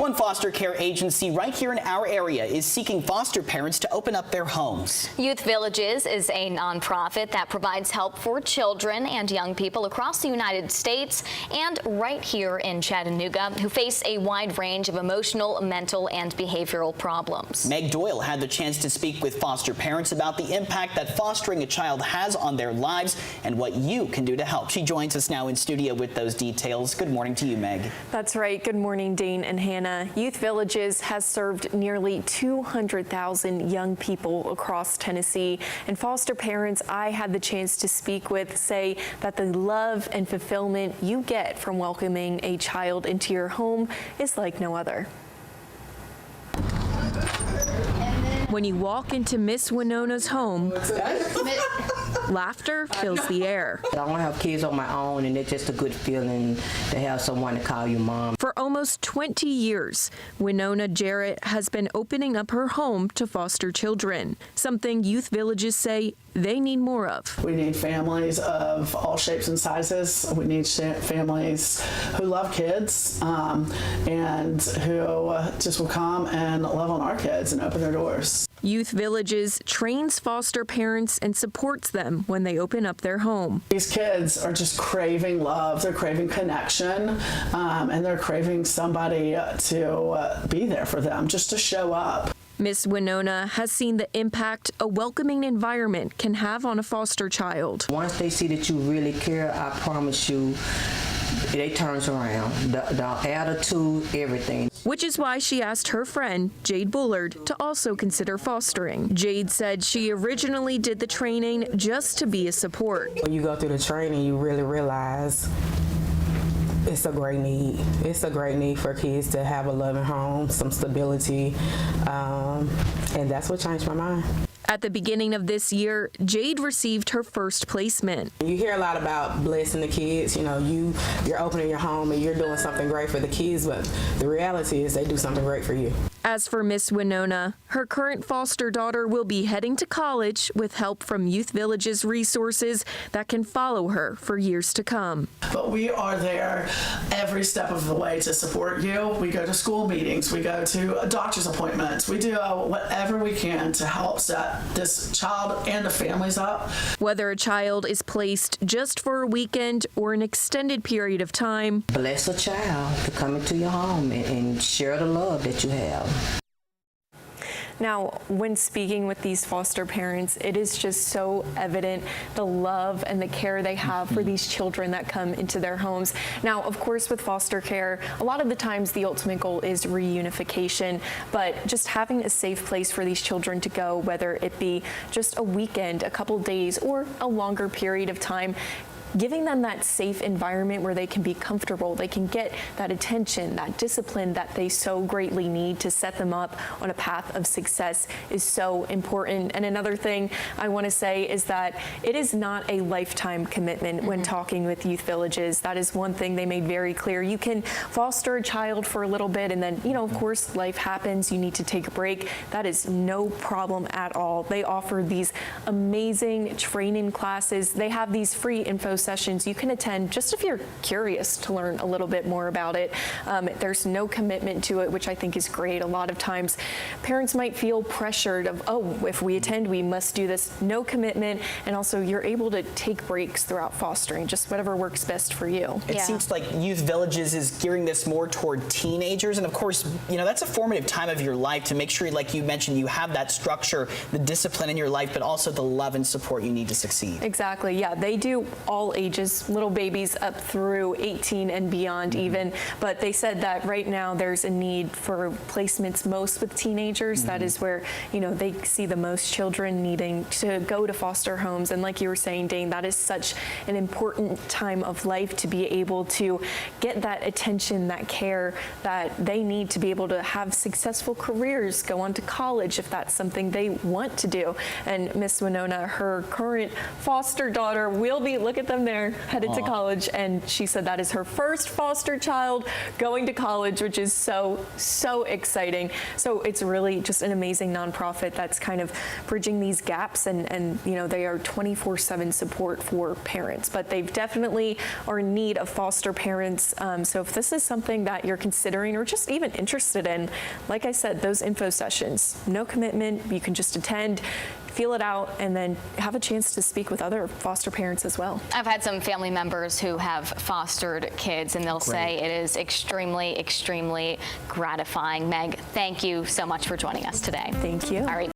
one foster care agency right here in our area is seeking foster parents to open up their homes. Youth Villages is a nonprofit that provides help for children and young people across the United States and right here in Chattanooga who face a wide range of emotional, mental, and behavioral problems. Meg Doyle had the chance to speak with foster parents about the impact that fostering a child has on their lives and what you can do to help. She joins us now in studio with those details. Good morning to you, Meg. That's right. Good morning, Dane and Hannah. Youth Villages has served nearly 200,000 young people across Tennessee, and foster parents I had the chance to speak with say that the love and fulfillment you get from welcoming a child into your home is like no other. When you walk into Miss Winona's home, laughter fills the air. I don't have kids on my own, and it's just a good feeling to have someone to call you mom. For almost 20 years, Winona Jarrett has been opening up her home to foster children, something Youth Villages say they need more of. We need families of all shapes and sizes. We need families who love kids and who just will come and love on our kids and open their doors. Youth Villages trains foster parents and supports them when they open up their home. These kids are just craving love, they're craving connection, and they're craving somebody to be there for them, just to show up. Miss Winona has seen the impact a welcoming environment can have on a foster child. Once they see that you really care, I promise you, they turns around. The attitude, everything. Which is why she asked her friend, Jade Bullard, to also consider fostering. Jade said she originally did the training just to be a support. When you go through the training, you really realize it's a great need. It's a great need for kids to have a loving home, some stability, and that's what changed my mind. At the beginning of this year, Jade received her first placement. You hear a lot about blessing the kids. You know, you're opening your home and you're doing something great for the kids, but the reality is they do something great for you. As for Miss Winona, her current foster daughter will be heading to college with help from Youth Villages resources that can follow her for years to come. But we are there every step of the way to support you. We go to school meetings, we go to doctor's appointments, we do whatever we can to help set this child and the families up. Whether a child is placed just for a weekend or an extended period of time, Bless a child to come into your home and share the love that you have. Now, when speaking with these foster parents, it is just so evident the love and the care they have for these children that come into their homes. Now, of course, with foster care, a lot of the times the ultimate goal is reunification, but just having a safe place for these children to go, whether it be just a weekend, a couple days, or a longer period of time, giving them that safe environment where they can be comfortable, they can get that attention, that discipline that they so greatly need to set them up on a path of success is so important. And another thing I want to say is that it is not a lifetime commitment when talking with Youth Villages. That is one thing they made very clear. You can foster a child for a little bit and then, you know, of course, life happens, you need to take a break. That is no problem at all. They offer these amazing training classes. They have these free info sessions you can attend just if you're curious to learn a little bit more about it. There's no commitment to it, which I think is great. A lot of times parents might feel pressured of, oh, if we attend, we must do this. No commitment. And also you're able to take breaks throughout fostering, just whatever works best for you. It seems like Youth Villages is gearing this more toward teenagers. And of course, you know, that's a formative time of your life to make sure, like you mentioned, you have that structure, the discipline in your life, but also the love and support you need to succeed. Exactly. Yeah, they do all ages, little babies up through 18 and beyond even, but they said that right now there's a need for placements most with teenagers. That is where, you know, they see the most children needing to go to foster homes. And like you were saying, Dane, that is such an important time of life to be able to get that attention, that care that they need to be able to have successful careers, go on to college if that's something they want to do. And Miss Winona, her current foster daughter, will be, look at them them there, headed to college, and she said that is her first foster child going to college, which is so exciting. So it's really just an amazing nonprofit that's kind of bridging these gaps, and you know, they are 24/7 support for parents, but they definitely are in need of foster parents. So if this is something that you're considering or just even interested in, like I said, those info sessions, no commitment, you can just attend, feel it out, and then have a chance to speak with other foster parents as well. I've had some family members who have fostered kids, and they'll say it is extremely gratifying. Meg, thank you so much for joining us today. Thank you. All right.